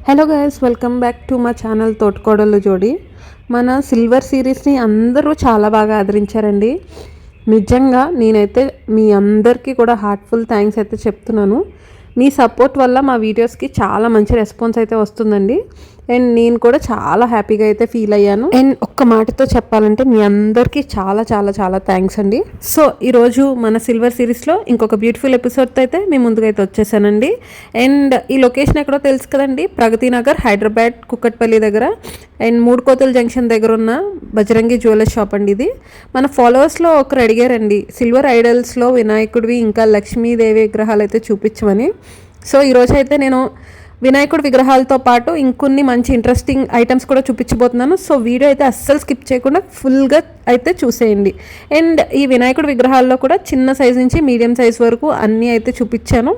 Hello guys, welcome back to మా channel తోటకోడలు జోడి. మన సిల్వర్ సిరీస్ని అందరూ చాలా బాగా ఆదరించారండి. నిజంగా నేనైతే మీ అందరికీ కూడా హార్ట్ఫుల్ థ్యాంక్స్ అయితే చెప్తున్నాను. మీ సపోర్ట్ వల్ల మా వీడియోస్కి చాలా మంచి రెస్పాన్స్ అయితే వస్తుందండి. అండ్ నేను కూడా చాలా హ్యాపీగా అయితే ఫీల్ అయ్యాను. అండ్ ఒక్క మాటతో చెప్పాలంటే మీ అందరికీ చాలా చాలా చాలా థ్యాంక్స్ అండి. సో ఈరోజు మన సిల్వర్ సిరీస్లో ఇంకొక బ్యూటిఫుల్ ఎపిసోడ్తో అయితే మీ ముందుగా అయితే వచ్చేసానండి. అండ్ ఈ లొకేషన్ ఎక్కడో తెలుసు కదండి, ప్రగతి నగర్, హైదరాబాద్, కుక్కట్పల్లి దగ్గర. అండ్ మూడు కోతుల జంక్షన్ దగ్గర ఉన్న బజరంగి జ్యువెలర్స్ షాప్ అండి ఇది. మన ఫాలోవర్స్లో ఒకరు అడిగారండి, సిల్వర్ ఐడల్స్లో వినాయకుడివి ఇంకా లక్ష్మీదేవి విగ్రహాలు అయితే చూపించమని. సో ఈరోజు అయితే నేను వినాయకుడి విగ్రహాలతో పాటు ఇంకొన్ని మంచి ఇంట్రెస్టింగ్ ఐటమ్స్ కూడా చూపించబోతున్నాను. సో వీడియో అయితే అస్సలు స్కిప్ చేయకుండా ఫుల్గా అయితే చూసేయండి. అండ్ ఈ వినాయకుడి విగ్రహాల్లో కూడా చిన్న సైజ్ నుంచి మీడియం సైజ్ వరకు అన్నీ అయితే చూపించాను.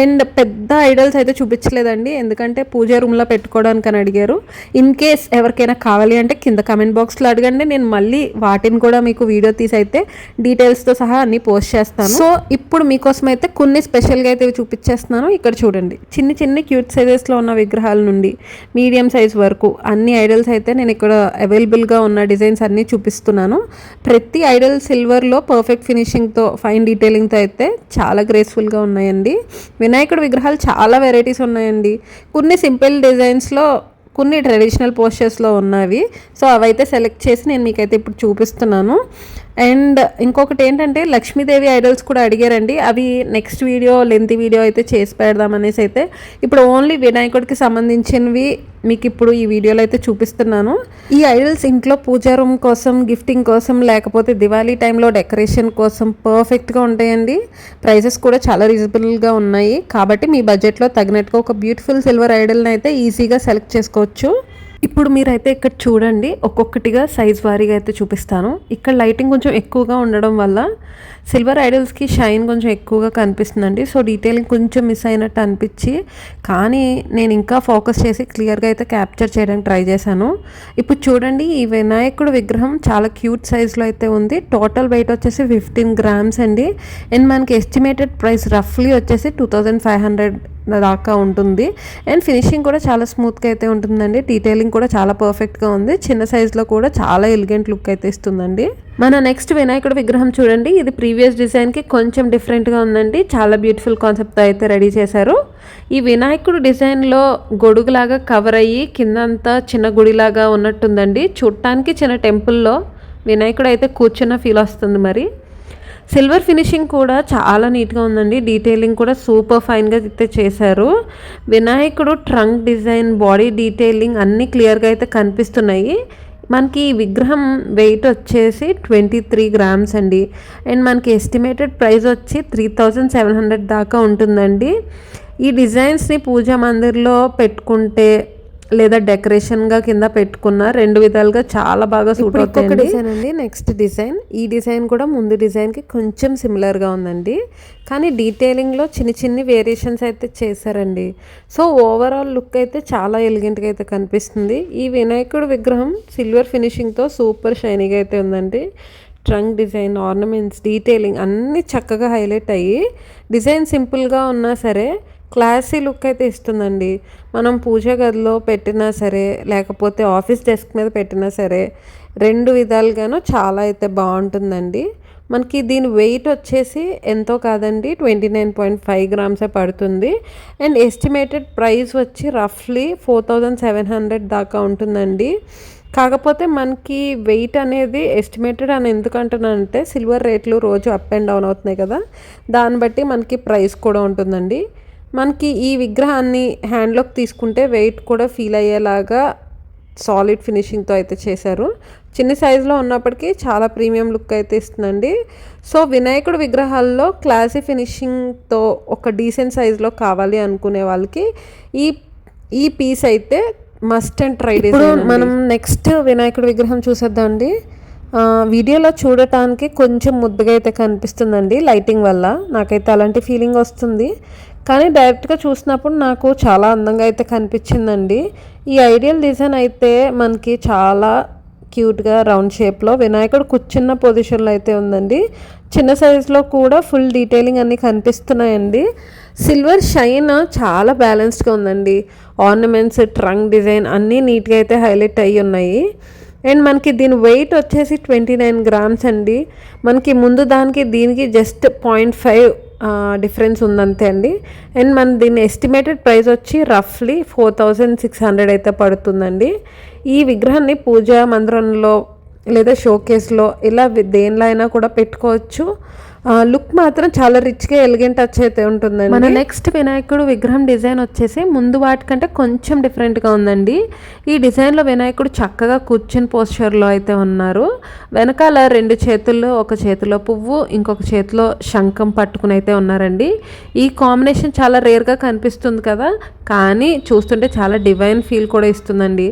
అండ్ పెద్ద ఐడల్స్ అయితే చూపించలేదండి, ఎందుకంటే పూజా రూమ్లో పెట్టుకోవడానికి అని అడిగారు. ఇన్ కేస్ ఎవరికైనా కావాలి అంటే కింద కమెంట్ బాక్స్లో అడగండి, నేను మళ్ళీ వాటిని కూడా మీకు వీడియో తీసి అయితే డీటెయిల్స్తో సహా అన్నీ పోస్ట్ చేస్తాను. సో ఇప్పుడు మీకోసం అయితే కొన్ని స్పెషల్గా అయితే చూపించేస్తున్నాను. ఇక్కడ చూడండి, చిన్ని చిన్ని క్యూట్ సైజెస్లో ఉన్న విగ్రహాల నుండి మీడియం సైజ్ వరకు అన్ని ఐడల్స్ అయితే నేను ఇక్కడ అవైలబుల్గా ఉన్న డిజైన్స్ అన్నీ చూపిస్తున్నాను. ప్రతి ఐడల్ సిల్వర్లో పర్ఫెక్ట్ ఫినిషింగ్తో, ఫైన్ డీటెయిలింగ్తో అయితే చాలా గ్రేస్ఫుల్గా ఉన్నాయండి. వినాయకుడి విగ్రహాలు చాలా వెరైటీస్ ఉన్నాయండి. కొన్ని సింపుల్ డిజైన్స్లో, కొన్ని ట్రెడిషనల్ పోస్చర్స్లో ఉన్నవి. సో అవైతే సెలెక్ట్ చేసి నేను మీకైతే ఇప్పుడు చూపిస్తున్నాను. అండ్ ఇంకొకటి ఏంటంటే, లక్ష్మీదేవి ఐడల్స్ కూడా అడిగారండి. అవి నెక్స్ట్ వీడియో, లెంతీ వీడియో అయితే చేసి పెడదామనేసి అయితే ఇప్పుడు ఓన్లీ వినాయకుడికి సంబంధించినవి మీకు ఇప్పుడు ఈ వీడియోలో అయితే చూపిస్తున్నాను. ఈ ఐడల్స్ ఇంట్లో పూజా రూమ్ కోసం, గిఫ్టింగ్ కోసం, లేకపోతే దివాళీ టైంలో డెకరేషన్ కోసం పర్ఫెక్ట్గా ఉంటాయండి. ప్రైజెస్ కూడా చాలా రీజనబుల్గా ఉన్నాయి. కాబట్టి మీ బడ్జెట్లో తగినట్టుగా ఒక బ్యూటిఫుల్ సిల్వర్ ఐడల్ని అయితే ఈజీగా సెలెక్ట్ చేసుకోవచ్చు. ఇప్పుడు మీరైతే ఇక్కడ చూడండి, ఒక్కొక్కటిగా సైజ్ వారీగా అయితే చూపిస్తాను. ఇక్కడ లైటింగ్ కొంచెం ఎక్కువగా ఉండడం వల్ల సిల్వర్ ఐడల్స్కి షైన్ కొంచెం ఎక్కువగా కనిపిస్తుందండి. సో డీటెయిలింగ్ కొంచెం మిస్ అయినట్టు అనిపించి, కానీ నేను ఇంకా ఫోకస్ చేసి క్లియర్గా అయితే క్యాప్చర్ చేయడానికి ట్రై చేశాను. ఇప్పుడు చూడండి, ఈ వినాయకుడు విగ్రహం చాలా క్యూట్ సైజ్లో అయితే ఉంది. టోటల్ వెయిట్ వచ్చేసి 15 grams అండి. అండ్ మనకి ఎస్టిమేటెడ్ ప్రైస్ రఫ్లీ వచ్చేసి 2500 దాకా ఉంటుంది. అండ్ ఫినిషింగ్ కూడా చాలా స్మూత్గా అయితే ఉంటుందండి. డీటెయిలింగ్ కూడా చాలా పర్ఫెక్ట్గా ఉంది. చిన్న సైజులో కూడా చాలా ఎలిగెంట్ లుక్ అయితే ఇస్తుందండి. మన నెక్స్ట్ వినాయకుడి విగ్రహం చూడండి, ఇది ప్రీవియస్ డిజైన్కి కొంచెం డిఫరెంట్గా ఉందండి. చాలా బ్యూటిఫుల్ కాన్సెప్ట్తో అయితే రెడీ చేశారు. ఈ వినాయకుడు డిజైన్లో గొడుగులాగా కవర్ అయ్యి కిందంతా చిన్న గుడిలాగా ఉన్నట్టుందండి. చూడటానికి చిన్న టెంపుల్లో వినాయకుడు అయితే కూర్చున్న ఫీల్ వస్తుంది. మరి సిల్వర్ ఫినిషింగ్ కూడా చాలా నీట్గా ఉందండి. డీటెయిలింగ్ కూడా సూపర్ ఫైన్గా అయితే చేశారు. వినాయకుడు ట్రంక్ డిజైన్, బాడీ డీటెయిలింగ్ అన్నీ క్లియర్గా అయితే కనిపిస్తున్నాయి. మనకి ఈ విగ్రహం వెయిట్ వచ్చేసి 23 grams అండి. అండ్ మనకి ఎస్టిమేటెడ్ ప్రైస్ వచ్చి 3700 దాకా ఉంటుందండి. ఈ డిజైన్స్ని పూజా మందిర్లో పెట్టుకుంటే లేదా డెకరేషన్గా కింద పెట్టుకున్న రెండు విధాలుగా చాలా బాగా సూట్ అవుతుంది. డిజైన్ అండి, నెక్స్ట్ డిజైన్. ఈ డిజైన్ కూడా ముందు డిజైన్కి కొంచెం సిమిలర్గా ఉందండి, కానీ డీటెయిలింగ్లో చిన్ని చిన్ని వేరియేషన్స్ అయితే చేశారండి. సో ఓవరాల్ లుక్ అయితే చాలా ఎలిగెంట్గా అయితే కనిపిస్తుంది. ఈ వినాయకుడు విగ్రహం సిల్వర్ ఫినిషింగ్తో సూపర్ షైనీగా అయితే ఉందండి. ట్రంక్ డిజైన్, ఆర్నమెంట్స్, డీటెయిలింగ్ అన్నీ చక్కగా హైలైట్ అయ్యి, డిజైన్ సింపుల్గా ఉన్నా సరే క్లాసీ లుక్ అయితే ఇస్తుందండి. మనం పూజా గదిలో పెట్టినా సరే, లేకపోతే ఆఫీస్ డెస్క్ మీద పెట్టినా సరే, రెండు విధాలుగాను చాలా అయితే బాగుంటుందండి. మనకి దీని వెయిట్ వచ్చేసి ఎంతో కాదండి, 29.5 grams పడుతుంది. అండ్ ఎస్టిమేటెడ్ ప్రైస్ వచ్చి రఫ్లీ 4700 దాకా ఉంటుందండి. కాకపోతే మనకి వెయిట్ అనేది ఎస్టిమేటెడ్ అని ఎందుకంటున్నానంటే, సిల్వర్ రేట్లు రోజు అప్ అండ్ డౌన్ అవుతున్నాయి కదా, దాన్ని బట్టి మనకి ప్రైస్ కూడా ఉంటుందండి. మనకి ఈ విగ్రహాన్ని హ్యాండ్లోకి తీసుకుంటే వెయిట్ కూడా ఫీల్ అయ్యేలాగా సాలిడ్ ఫినిషింగ్తో అయితే చేశారు. చిన్న సైజులో ఉన్నప్పటికీ చాలా ప్రీమియం లుక్ అయితే ఇస్తుందండి. సో వినాయకుడు విగ్రహాల్లో క్లాసీ ఫినిషింగ్తో ఒక డీసెంట్ సైజులో కావాలి అనుకునే వాళ్ళకి ఈ పీస్ అయితే మస్ట్ అండ్ ట్రై. ఇప్పుడు మనం నెక్స్ట్ వినాయకుడు విగ్రహం చూసేద్దామండి. వీడియోలో చూడటానికి కొంచెం ముద్దుగా అయితే కనిపిస్తుందండి లైటింగ్ వల్ల, నాకైతే అలాంటి ఫీలింగ్ వస్తుంది. కానీ డైరెక్ట్గా చూసినప్పుడు నాకు చాలా అందంగా అయితే కనిపించిందండి. ఈ ఐడియల్ డిజైన్ అయితే మనకి చాలా క్యూట్గా రౌండ్ షేప్లో వినాయకుడు కూర్చున్న పొజిషన్లో అయితే ఉందండి. చిన్న సైజులో కూడా ఫుల్ డీటెయిలింగ్ అన్నీ కనిపిస్తున్నాయండి. సిల్వర్ షైన్ చాలా బ్యాలెన్స్డ్గా ఉందండి. ఆర్నమెంట్స్, ట్రంక్ డిజైన్ అన్నీ నీట్గా అయితే హైలైట్ అయ్యి ఉన్నాయి. అండ్ మనకి దీని వెయిట్ వచ్చేసి 29 grams అండి. మనకి ముందు దానికి దీనికి జస్ట్ 0.5 డిఫరెన్స్ ఉందంతే అండి. అండ్ మన దీని ఎస్టిమేటెడ్ ప్రైస్ వచ్చి రఫ్లీ 4600 అయితే పడుతుందండి. ఈ విగ్రహాన్ని పూజా మందిరంలో లేదా షోకేస్లో ఇలా దేనిలో అయినా కూడా పెట్టుకోవచ్చు. లుక్ మాత్రం చాలా రిచ్గా ఎలిగెంట్ టచ్ అయితే ఉంటుందండి. మన నెక్స్ట్ వినాయకుడు విగ్రహం డిజైన్ వచ్చేసి ముందు వాటికంటే కొంచెం డిఫరెంట్గా ఉందండి. ఈ డిజైన్లో వినాయకుడు చక్కగా కూర్చొని పోస్చర్లో అయితే ఉన్నారు. వెనకాల 2 చేతుల్లో, ఒక చేతిలో పువ్వు, ఇంకొక చేతిలో శంఖం పట్టుకుని అయితే ఉన్నారండి. ఈ కాంబినేషన్ చాలా రేర్గా కనిపిస్తుంది కదా, కానీ చూస్తుంటే చాలా డివైన్ ఫీల్ కూడా ఇస్తుందండి.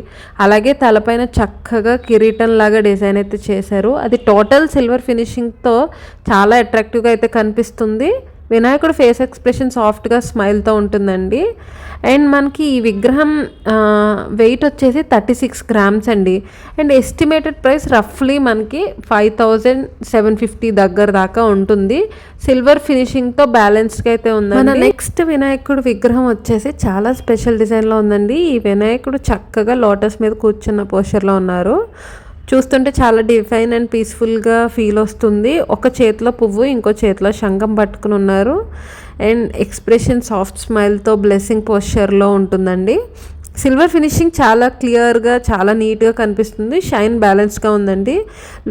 అలాగే తలపైన చక్కగా కిరీటం లాగా డిజైన్ అయితే చేశారు. అది టోటల్ సిల్వర్ ఫినిషింగ్తో చాలా అట్రాక్టివ్గా అయితే కనిపిస్తుంది. వినాయకుడు ఫేస్ ఎక్స్ప్రెషన్ సాఫ్ట్గా స్మైల్తో ఉంటుందండి. అండ్ మనకి ఈ విగ్రహం వెయిట్ వచ్చేసి 36 grams అండి. అండ్ ఎస్టిమేటెడ్ ప్రైస్ రఫ్లీ మనకి 5750 దగ్గర దాకా ఉంటుంది. సిల్వర్ ఫినిషింగ్తో బ్యాలెన్స్డ్గా అయితే ఉంది. మన నెక్స్ట్ వినాయకుడు విగ్రహం వచ్చేసి చాలా స్పెషల్ డిజైన్లో ఉందండి. ఈ వినాయకుడు చక్కగా లోటస్ మీద కూర్చున్న పోస్చర్లో ఉన్నారు. చూస్తుంటే చాలా డిఫైన్ అండ్ పీస్ఫుల్గా ఫీల్ వస్తుంది. ఒక చేతిలో పువ్వు, ఇంకో చేతిలో శంఖం పట్టుకుని ఉన్నారు. అండ్ ఎక్స్ప్రెషన్ సాఫ్ట్ స్మైల్తో బ్లెస్సింగ్ పోస్చర్లో ఉంటుందండి. సిల్వర్ ఫినిషింగ్ చాలా క్లియర్గా, చాలా నీట్గా కనిపిస్తుంది. షైన్ బ్యాలెన్స్గా ఉందండి.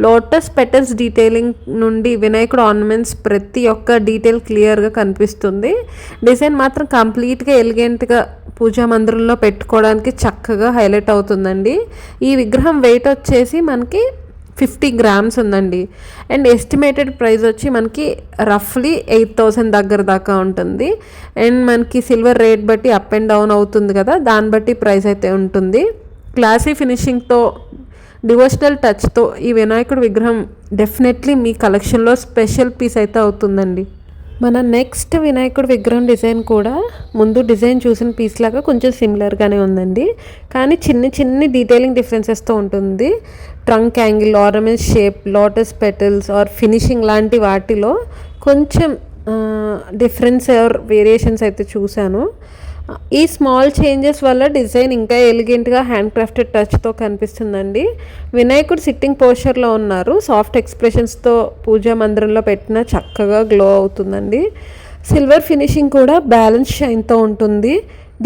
లోటస్ పెటల్స్ డీటెయిలింగ్ నుండి వినాయకుడు ఆర్నమెంట్స్ ప్రతి ఒక్క డీటెయిల్ క్లియర్గా కనిపిస్తుంది. డిజైన్ మాత్రం కంప్లీట్గా ఎలిగెంట్గా పూజా మందిరంలో పెట్టుకోవడానికి చక్కగా హైలైట్ అవుతుందండి. ఈ విగ్రహం వెయిట్ వచ్చేసి మనకి 50 grams ఉందండి. అండ్ ఎస్టిమేటెడ్ ప్రైస్ వచ్చి మనకి రఫ్లీ 8000 దగ్గర దాకా ఉంటుంది. అండ్ మనకి సిల్వర్ రేట్ బట్టి అప్ అండ్ డౌన్ అవుతుంది కదా, దాన్ని బట్టి ప్రైస్ అయితే ఉంటుంది. క్లాసీ ఫినిషింగ్తో, డివోషనల్ టచ్తో ఈ వినాయకుడు విగ్రహం డెఫినెట్లీ మీ కలెక్షన్లో స్పెషల్ పీస్ అయితే అవుతుందండి. మన నెక్స్ట్ వినాయకుడు విగ్రహం డిజైన్ కూడా ముందు డిజైన్ చూసిన పీస్ లాగా కొంచెం సిమిలర్గానే ఉందండి, కానీ చిన్ని డీటెయిలింగ్ డిఫరెన్సెస్తో ఉంటుంది. Trunk angle, ornament shape, lotus petals or finishing లాంటి వాటిలో కొంచెం డిఫరెన్స్ ఆర్ వేరియేషన్స్ అయితే చూశాను. ఈ స్మాల్ చేంజెస్ వల్ల డిజైన్ ఇంకా ఎలిగెంట్గా హ్యాండ్ క్రాఫ్టెడ్ టచ్తో కనిపిస్తుందండి. వినాయకుడు సిట్టింగ్ పోస్చర్లో ఉన్నారు. సాఫ్ట్ ఎక్స్ప్రెషన్స్తో పూజా మందిరంలో పెట్టిన చక్కగా గ్లో అవుతుందండి. సిల్వర్ ఫినిషింగ్ కూడా బ్యాలెన్స్ షైన్తో ఉంటుంది.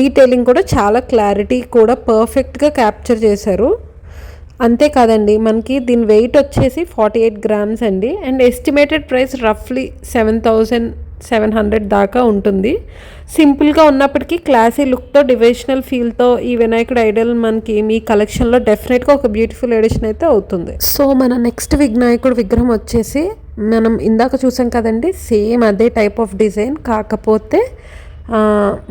డీటెయిలింగ్ కూడా చాలా క్లారిటీ కూడా పర్ఫెక్ట్గా క్యాప్చర్ చేశారు. అంతేకాదండి, మనకి దీని వెయిట్ వచ్చేసి 48 grams అండి. అండ్ ఎస్టిమేటెడ్ ప్రైస్ రఫ్లీ 7700 దాకా ఉంటుంది. సింపుల్గా ఉన్నప్పటికీ క్లాసీ లుక్తో, డివోషనల్ ఫీల్తో ఈ వినాయకుడు ఐడల్ మనకి మీ కలెక్షన్లో డెఫినెట్గా ఒక బ్యూటిఫుల్ ఎడిషన్ అయితే అవుతుంది. సో మన నెక్స్ట్ వినాయకుడు విగ్రహం వచ్చేసి మనం ఇందాక చూసాం కదండి, సేమ్ అదే టైప్ ఆఫ్ డిజైన్, కాకపోతే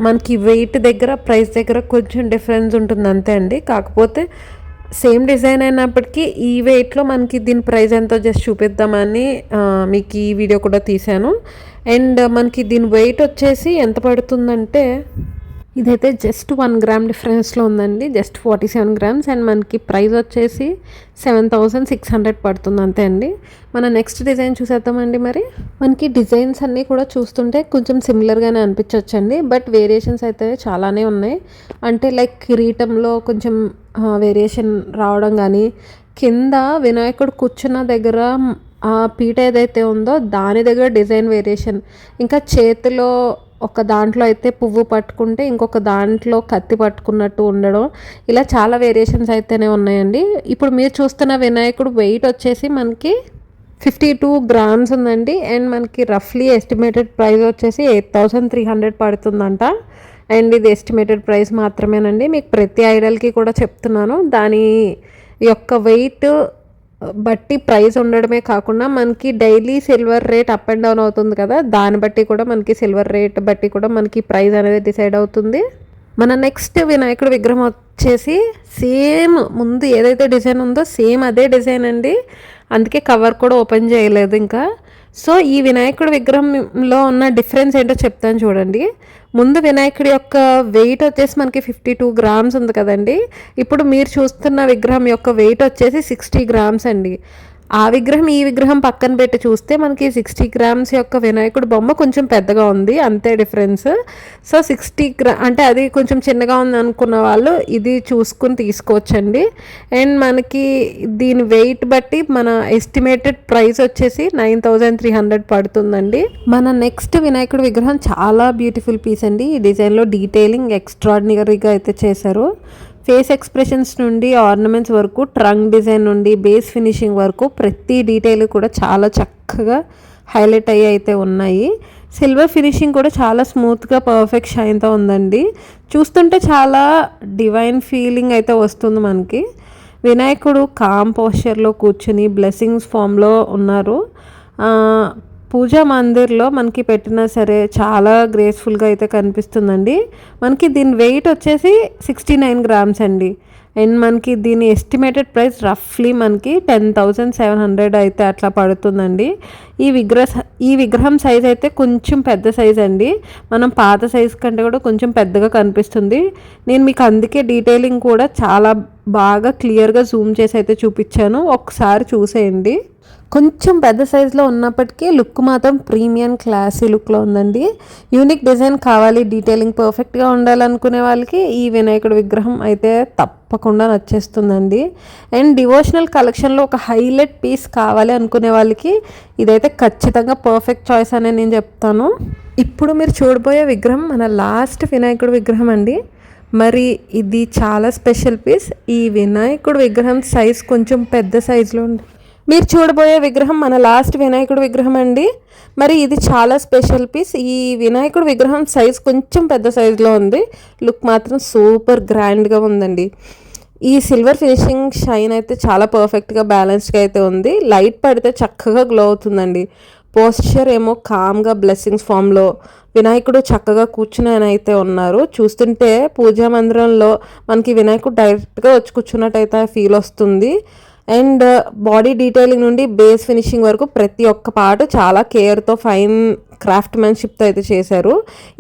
మనకి వెయిట్ దగ్గర, ప్రైస్ దగ్గర కొంచెం డిఫరెన్స్ ఉంటుంది అంతే అండి. కాకపోతే సేమ్ డిజైన్ అయినప్పటికీ ఈ వెయిట్లో మనకి దీని ప్రైస్ ఎంతో జస్ట్ చూపిద్దామని మీకు ఈ వీడియో కూడా తీశాను. అండ్ మనకి దీని వెయిట్ వచ్చేసి ఎంత పడుతుందంటే, ఇదైతే జస్ట్ 1 gram డిఫరెన్స్లో ఉందండి, జస్ట్ 47 grams. అండ్ మనకి ప్రైస్ వచ్చేసి 7600 పడుతుంది అంతే అండి. మన నెక్స్ట్ డిజైన్ చూసేద్దామండి. మరి మనకి డిజైన్స్ అన్నీ కూడా చూస్తుంటే కొంచెం సిమిలర్గానే అనిపించవచ్చండి, బట్ వేరియేషన్స్ అయితే చాలానే ఉన్నాయి. అంటే లైక్ కిరీటంలో కొంచెం వేరియేషన్ రావడం, కానీ కింద వినాయకుడు కూర్చున్న దగ్గర ఆ పీట ఏదైతే ఉందో దాని దగ్గర డిజైన్ వేరియేషన్, ఇంకా చేతిలో ఒక దాంట్లో అయితే పువ్వు పట్టుకుంటే ఇంకొక దాంట్లో కత్తి పట్టుకున్నట్టు ఉండడం, ఇలా చాలా వేరియేషన్స్ అయితేనే ఉన్నాయండి. ఇప్పుడు మీరు చూస్తున్న వినాయకుడు వెయిట్ వచ్చేసి మనకి 52 grams ఉందండి. అండ్ మనకి రఫ్లీ ఎస్టిమేటెడ్ ప్రైస్ వచ్చేసి 8300 పడుతుందంట. అండ్ ఇది ఎస్టిమేటెడ్ ప్రైస్ మాత్రమేనండి, మీకు ప్రతి ఐడల్కి కూడా చెప్తున్నాను. దాని యొక్క వెయిట్ బట్టి ప్రైస్ ఉండడమే కాకుండా మనకి daily silver rate up and down అవుతుంది కదా, దాన్ని బట్టి కూడా మనకి సిల్వర్ రేట్ బట్టి కూడా మనకి ప్రైస్ అనేది డిసైడ్ అవుతుంది. మన నెక్స్ట్ వినాయకుడు విగ్రహం వచ్చేసి సేమ్ ముందు ఏదైతే డిజైన్ ఉందో సేమ్ అదే డిజైన్ అండి, అందుకే కవర్ కూడా ఓపెన్ చేయలేదు ఇంకా. సో ఈ వినాయకుడి విగ్రహంలో ఉన్న డిఫరెన్స్ ఏంటో చెప్తాను చూడండి. ముందు వినాయకుడి యొక్క వెయిట్ వచ్చేసి మనకి 52 grams ఉంది కదండి, ఇప్పుడు మీరు చూస్తున్న విగ్రహం యొక్క వెయిట్ వచ్చేసి 60 grams అండి. ఆ విగ్రహం ఈ విగ్రహం పక్కన పెట్టి చూస్తే మనకి 60 గ్రామ్స్ యొక్క వినాయకుడు బొమ్మ కొంచెం పెద్దగా ఉంది, అంతే డిఫరెన్స్. సో 60 అంటే అది కొంచెం చిన్నగా ఉంది అనుకున్న వాళ్ళు ఇది చూసుకుని తీసుకోవచ్చండి. అండ్ మనకి దీని వెయిట్ బట్టి మన ఎస్టిమేటెడ్ ప్రైస్ వచ్చేసి 9300 పడుతుందండి. మన నెక్స్ట్ వినాయకుడు విగ్రహం చాలా బ్యూటిఫుల్ పీస్ అండి. ఈ డిజైన్లో డీటెయిలింగ్ ఎక్స్ట్రాడినరీగా అయితే చేశారు. ఫేస్ ఎక్స్ప్రెషన్స్ నుండి ఆర్నమెంట్స్ వరకు, ట్రంక్ డిజైన్ నుండి బేస్ ఫినిషింగ్ వరకు ప్రతి డీటెయిల్ కూడా చాలా చక్కగా హైలైట్ అయ్యి అయితే ఉన్నాయి. సిల్వర్ ఫినిషింగ్ కూడా చాలా స్మూత్గా పర్ఫెక్ట్ షైన్తో ఉందండి. చూస్తుంటే చాలా డివైన్ ఫీలింగ్ అయితే వస్తుంది మనకి. వినాయకుడు కామ్ పోస్చర్లో కూర్చుని బ్లెస్సింగ్స్ ఫామ్లో ఉన్నారు. పూజా మందిర్లో మనకి పెట్టినా సరే చాలా గ్రేస్ఫుల్గా అయితే కనిపిస్తుందండి. మనకి దీని వెయిట్ వచ్చేసి 69 గ్రామ్స్ అండి. అండ్ మనకి దీని ఎస్టిమేటెడ్ ప్రైస్ రఫ్లీ మనకి 10,700 అయితే అట్లా పడుతుందండి. ఈ విగ్రహం సైజ్ అయితే కొంచెం పెద్ద సైజ్ అండి. మనం పాత సైజ్ కంటే కూడా కొంచెం పెద్దగా కనిపిస్తుంది. నేను మీకు అందుకే డీటెయిలింగ్ కూడా చాలా బాగా క్లియర్గా జూమ్ చేసి అయితే చూపించాను, ఒకసారి చూసేయండి. కొంచెం పెద్ద సైజులో ఉన్నప్పటికీ లుక్ మాత్రం ప్రీమియం క్లాసీ లుక్లో ఉందండి. యూనిక్ డిజైన్ కావాలి, డీటెయిలింగ్ పర్ఫెక్ట్గా ఉండాలనుకునే వాళ్ళకి ఈ వినాయకుడి విగ్రహం అయితే తప్పకుండా నచ్చేస్తుందండి. అండ్ డివోషనల్ కలెక్షన్లో ఒక హైలైట్ పీస్ కావాలి అనుకునే వాళ్ళకి ఇదైతే ఖచ్చితంగా పర్ఫెక్ట్ చాయిస్ అనే నేను చెప్తాను. ఇప్పుడు మీరు చూడబోయే విగ్రహం మన లాస్ట్ వినాయకుడి విగ్రహం అండి. మరి ఇది చాలా స్పెషల్ పీస్. ఈ వినాయకుడి విగ్రహం సైజ్ కొంచెం పెద్ద సైజులో ఉంది. మీరు చూడబోయే విగ్రహం మన లాస్ట్ వినాయకుడు విగ్రహం అండి. మరి ఇది చాలా స్పెషల్ పీస్. ఈ వినాయకుడు విగ్రహం సైజ్ కొంచెం పెద్ద సైజులో ఉంది. లుక్ మాత్రం సూపర్ గ్రాండ్గా ఉందండి. ఈ సిల్వర్ ఫినిషింగ్ షైన్ అయితే చాలా పర్ఫెక్ట్గా బ్యాలెన్స్డ్గా అయితే ఉంది. లైట్ పడితే చక్కగా గ్లో అవుతుందండి. పోస్చర్ ఏమో కామ్గా బ్లెస్సింగ్స్ ఫామ్లో, వినాయకుడు చక్కగా కూర్చుని అయితే ఉన్నారు. చూస్తుంటే పూజా మందిరంలో మనకి వినాయకుడు డైరెక్ట్గా వచ్చి కూర్చున్నట్టయితే ఫీల్ వస్తుంది. అండ్ బాడీ డీటెయిలింగ్ నుండి బేస్ ఫినిషింగ్ వరకు ప్రతి ఒక్క పార్ట్ చాలా కేర్తో ఫైన్ క్రాఫ్ట్మెన్షిప్తో అయితే చేశారు.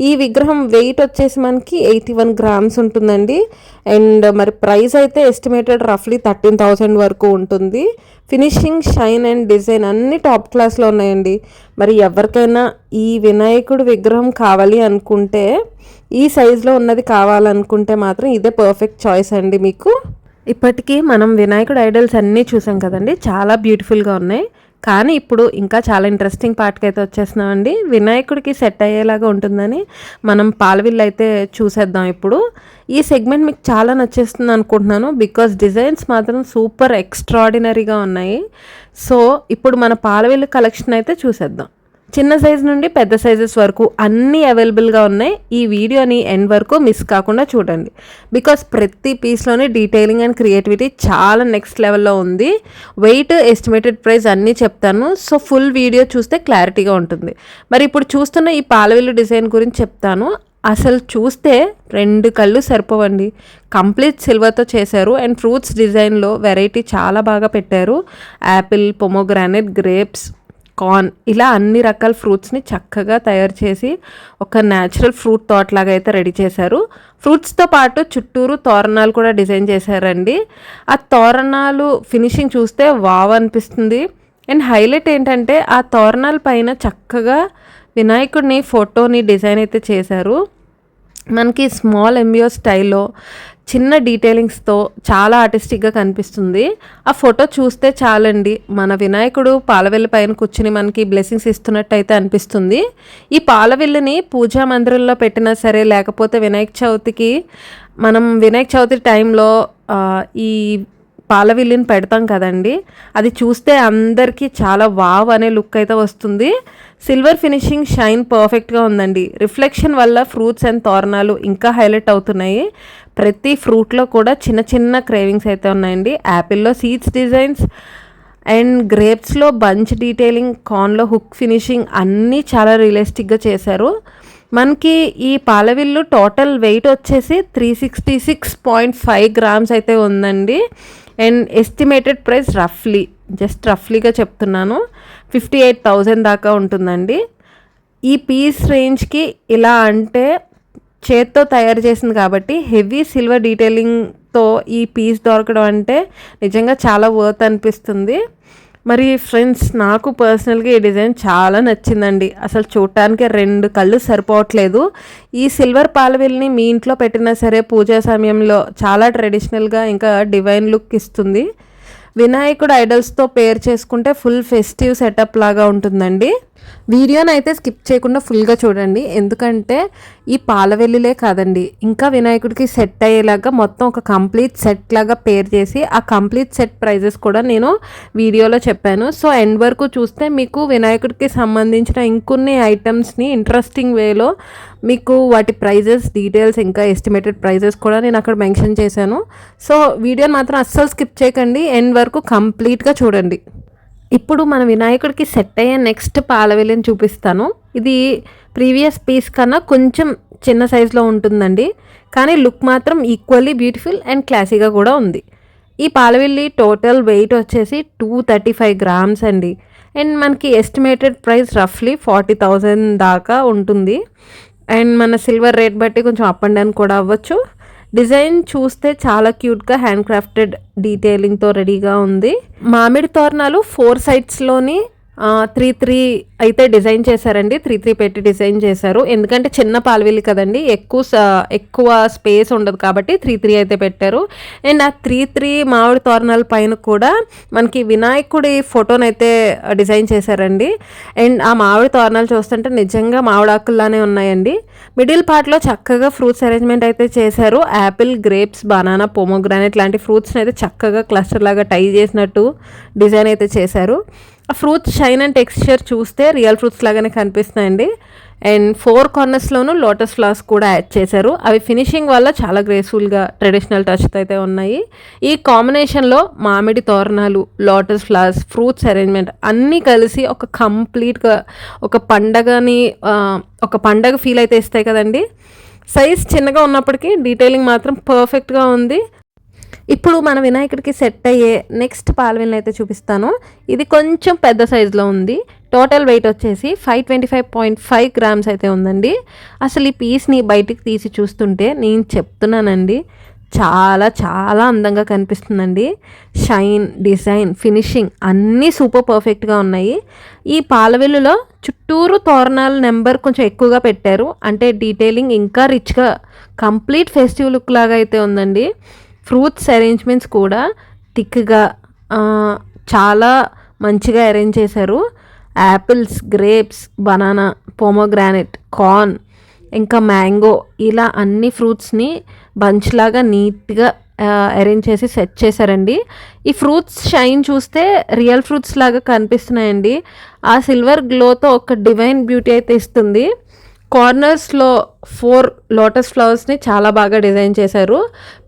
ఈ విగ్రహం వెయిట్ వచ్చేసి మనకి 81 గ్రామ్స్ ఉంటుందండి. అండ్ మరి ప్రైస్ అయితే ఎస్టిమేటెడ్ రఫ్లీ 13,000 వరకు ఉంటుంది. ఫినిషింగ్, షైన్ అండ్ డిజైన్ అన్ని టాప్ క్లాస్లో ఉన్నాయండి. మరి ఎవరికైనా ఈ వినాయకుడు విగ్రహం కావాలి అనుకుంటే, ఈ సైజులో ఉన్నది కావాలనుకుంటే మాత్రం ఇదే పర్ఫెక్ట్ చాయిస్ అండి మీకు. ఇప్పటికీ మనం వినాయకుడు ఐడల్స్ అన్నీ చూసాం కదండి, చాలా బ్యూటిఫుల్గా ఉన్నాయి. కానీ ఇప్పుడు ఇంకా చాలా ఇంట్రెస్టింగ్ పార్ట్కి అయితే వచ్చేస్తున్నామండి. వినాయకుడికి సెట్ అయ్యేలాగా ఉంటుందని మనం పాలవిల్లు అయితే చూసేద్దాం. ఇప్పుడు ఈ సెగ్మెంట్ మీకు చాలా నచ్చేస్తుంది అనుకుంటున్నాను, బికాస్ డిజైన్స్ మాత్రం సూపర్ ఎక్స్ట్రాడినరీగా ఉన్నాయి. సో ఇప్పుడు మన పాలవిల్లు కలెక్షన్ అయితే చూసేద్దాం. చిన్న సైజ్ నుండి పెద్ద సైజెస్ వరకు అన్నీ అవైలబుల్గా ఉన్నాయి. ఈ వీడియోని ఎండ్ వరకు మిస్ కాకుండా చూడండి, బికాస్ ప్రతి పీస్లోని డీటెయిలింగ్ అండ్ క్రియేటివిటీ చాలా నెక్స్ట్ లెవెల్లో ఉంది. వెయిట్, ఎస్టిమేటెడ్ ప్రైస్ అన్నీ చెప్తాను. సో ఫుల్ వీడియో చూస్తే క్లారిటీగా ఉంటుంది. మరి ఇప్పుడు చూస్తున్న ఈ పాలవిల్లు డిజైన్ గురించి చెప్తాను. అసలు చూస్తే 2 కళ్ళు సరిపోవండి. కంప్లీట్ సిల్వర్తో చేశారు. అండ్ ఫ్రూట్స్ డిజైన్లో వెరైటీ చాలా బాగా పెట్టారు. యాపిల్, పొమోగ్రానైట్, గ్రేప్స్, కార్న్, ఇలా అన్ని రకాల ఫ్రూట్స్ని చక్కగా తయారు చేసి ఒక న్యాచురల్ ఫ్రూట్ తోట లాగా అయితే రెడీ చేశారు. ఫ్రూట్స్తో పాటు చుట్టూరు తోరణాలు కూడా డిజైన్ చేశారండి. ఆ తోరణాలు ఫినిషింగ్ చూస్తే వావ్ అనిపిస్తుంది. అండ్ హైలైట్ ఏంటంటే ఆ తోరణాల పైన చక్కగా వినాయకుడిని ఫోటోని డిజైన్ అయితే చేశారు. మనకి స్మాల్ ఎంబియో స్టైల్లో చిన్న డీటెయిలింగ్స్తో చాలా ఆర్టిస్టిక్గా కనిపిస్తుంది. ఆ ఫోటో చూస్తే చాలండి, మన వినాయకుడు పాలవెల్లి పైన కూర్చుని మనకి బ్లెస్సింగ్స్ ఇస్తున్నట్టు అయితే అనిపిస్తుంది. ఈ పాలవెల్లిని పూజా మందిరంలో పెట్టినా సరే, లేకపోతే వినాయక చవితి టైంలో ఈ పాలవిల్లిని పెడతాం కదండి, అది చూస్తే అందరికీ చాలా వావ్ అనే లుక్ అయితే వస్తుంది. సిల్వర్ ఫినిషింగ్ షైన్ పర్ఫెక్ట్గా ఉందండి. రిఫ్లెక్షన్ వల్ల ఫ్రూట్స్ అండ్ తోరణాలు ఇంకా హైలైట్ అవుతున్నాయి. ప్రతి ఫ్రూట్లో కూడా చిన్న చిన్న క్రేవింగ్స్ అయితే ఉన్నాయండి. యాపిల్లో సీడ్స్ డిజైన్స్ అండ్ గ్రేప్స్లో బంచ్ డీటెయిలింగ్, కార్న్లో హుక్ ఫినిషింగ్ అన్నీ చాలా రియలిస్టిక్గా చేశారు. మనకి ఈ పాలవిల్లు టోటల్ వెయిట్ వచ్చేసి 366.5 గ్రామ్స్ అయితే ఉందండి. అండ్ ఎస్టిమేటెడ్ ప్రైస్ రఫ్లీగా చెప్తున్నాను, 58,000 దాకా ఉంటుందండి. ఈ పీస్ రేంజ్కి ఇలా అంటే చేత్తో తయారు చేసింది కాబట్టి హెవీ సిల్వర్ డీటెయిలింగ్తో ఈ పీస్ దొరకడం అంటే నిజంగా చాలా వర్త్ అనిపిస్తుంది. మరి ఫ్రెండ్స్, నాకు పర్సనల్గా ఈ డిజైన్ చాలా నచ్చిందండి. అసలు చూడటానికి 2 కళ్ళు సరిపోవట్లేదు. ఈ సిల్వర్ పాలవెల్లిని మీ ఇంట్లో పెట్టినా సరే పూజా సమయంలో చాలా ట్రెడిషనల్గా ఇంకా డివైన్ లుక్ ఇస్తుంది. వినాయకుడు ఐడల్స్తో పేర్ చేసుకుంటే ఫుల్ ఫెస్టివ్ సెటప్ లాగా ఉంటుందండి. వీడియోని అయితే స్కిప్ చేయకుండా ఫుల్గా చూడండి, ఎందుకంటే ఈ పాలవెల్లులే కాదండి, ఇంకా వినాయకుడికి సెట్ అయ్యేలాగా మొత్తం ఒక కంప్లీట్ సెట్ లాగా పేర్ చేసి ఆ కంప్లీట్ సెట్ ప్రైజెస్ కూడా నేను వీడియోలో చెప్పాను. సో ఎండ్ వరకు చూస్తే మీకు వినాయకుడికి సంబంధించిన ఇంకొన్ని ఐటమ్స్ని ఇంట్రెస్టింగ్ వేలో మీకు వాటి ప్రైజెస్ డీటెయిల్స్ ఇంకా ఎస్టిమేటెడ్ ప్రైజెస్ కూడా నేను అక్కడ మెన్షన్ చేశాను. సో వీడియోని మాత్రం అస్సలు స్కిప్ చేయకండి, ఎండ్ వరకు కంప్లీట్గా చూడండి. ఇప్పుడు మన వినాయకుడికి సెట్ అయ్యే నెక్స్ట్ పాలవెల్లిని చూపిస్తాను. ఇది ప్రీవియస్ పీస్ కన్నా కొంచెం చిన్న సైజులో ఉంటుందండి, కానీ లుక్ మాత్రం ఈక్వల్లీ బ్యూటిఫుల్ అండ్ క్లాసీగా కూడా ఉంది. ఈ పాలవెల్లి టోటల్ వెయిట్ వచ్చేసి 235 గ్రామ్స్ అండి. అండ్ మనకి ఎస్టిమేటెడ్ ప్రైస్ రఫ్లీ 40,000 దాకా ఉంటుంది. అండ్ మన సిల్వర్ రేట్ బట్టి కొంచెం అప్ అండ్ డౌన్ కూడా అవ్వచ్చు. డిజైన్ చూస్తే చాలా క్యూట్గా హ్యాండ్ క్రాఫ్టెడ్ డీటెయిలింగ్తో రెడీగా ఉంది. మామిడి తోరణాలు 4 సైడ్స్లోని 3 అయితే డిజైన్ చేశారండి. 3 పెట్టి డిజైన్ చేశారు, ఎందుకంటే చిన్న పాలవెల్లి కదండి, ఎక్కువ స్పేస్ ఉండదు కాబట్టి 3 అయితే పెట్టారు. అండ్ ఆ 3 మామిడి తోరణాల పైన కూడా మనకి వినాయకుడి ఫోటోని అయితే డిజైన్ చేశారండి. అండ్ ఆ మామిడి తోరణాలు చూస్తుంటే నిజంగా మామిడాకుల్లానే ఉన్నాయండి. మిడిల్ పార్ట్లో చక్కగా ఫ్రూట్స్ అరేంజ్మెంట్ అయితే చేశారు. యాపిల్, గ్రేప్స్, బనానా, పోమోగ్రానైట్ లాంటి ఫ్రూట్స్ని అయితే చక్కగా క్లస్టర్ లాగా టై చేసినట్టు డిజైన్ అయితే చేశారు. ఆ ఫ్రూట్స్ షైన్ అండ్ టెక్స్చర్ చూస్తే రియల్ ఫ్రూట్స్ లాగానే కనిపిస్తున్నాయండి. అండ్ 4 కార్నర్స్లోనూ లోటస్ ఫ్లవర్స్ కూడా యాడ్ చేశారు. అవి ఫినిషింగ్ వల్ల చాలా గ్రేస్ఫుల్గా ట్రెడిషనల్ టచ్తో అయితే ఉన్నాయి. ఈ కాంబినేషన్లో మామిడి తోరణాలు, లోటస్ ఫ్లవర్స్, ఫ్రూట్స్ అరేంజ్మెంట్ అన్నీ కలిసి ఒక కంప్లీట్గా ఒక పండగ ఫీల్ అయితే ఇస్తాయి కదండి. సైజ్ చిన్నగా ఉన్నప్పటికీ డీటెయిలింగ్ మాత్రం పర్ఫెక్ట్గా ఉంది. ఇప్పుడు మన వినాయకుడికి సెట్ అయ్యే నెక్స్ట్ పాలవెల్లిని అయితే చూపిస్తాను. ఇది కొంచెం పెద్ద సైజులో ఉంది. టోటల్ వెయిట్ వచ్చేసి 525.5 గ్రామ్స్ అయితే ఉందండి. అసలు ఈ పీస్ని బయటికి తీసి చూస్తుంటే నేను చెప్తున్నానండి, చాలా చాలా అందంగా కనిపిస్తుందండి. షైన్, డిజైన్, ఫినిషింగ్ అన్నీ సూపర్ పర్ఫెక్ట్గా ఉన్నాయి. ఈ పాలవెల్లులో చుట్టూరు తోరణాల నెంబర్ కొంచెం ఎక్కువగా పెట్టారు, అంటే డీటెయిలింగ్ ఇంకా రిచ్గా కంప్లీట్ ఫెస్టివ్ లుక్ లాగా అయితే ఉందండి. ఫ్రూట్స్ అరేంజ్మెంట్స్ కూడా థిక్గా చాలా మంచిగా అరేంజ్ చేశారు. Apples, grapes, banana, pomegranate, corn, ఇంకా మ్యాంగో, ఇలా అన్ని ఫ్రూట్స్ని బంచ్ లాగా నీట్గా అరేంజ్ చేసి సెట్ చేశారండి. ఈ ఫ్రూట్స్ షైన్ చూస్తే రియల్ ఫ్రూట్స్ లాగా కనిపిస్తున్నాయండి. ఆ సిల్వర్ గ్లోతో ఒక డివైన్ బ్యూటీ అయితే ఇస్తుంది. కార్నర్స్లో 4 లోటస్ ఫ్లవర్స్ని చాలా బాగా డిజైన్ చేశారు.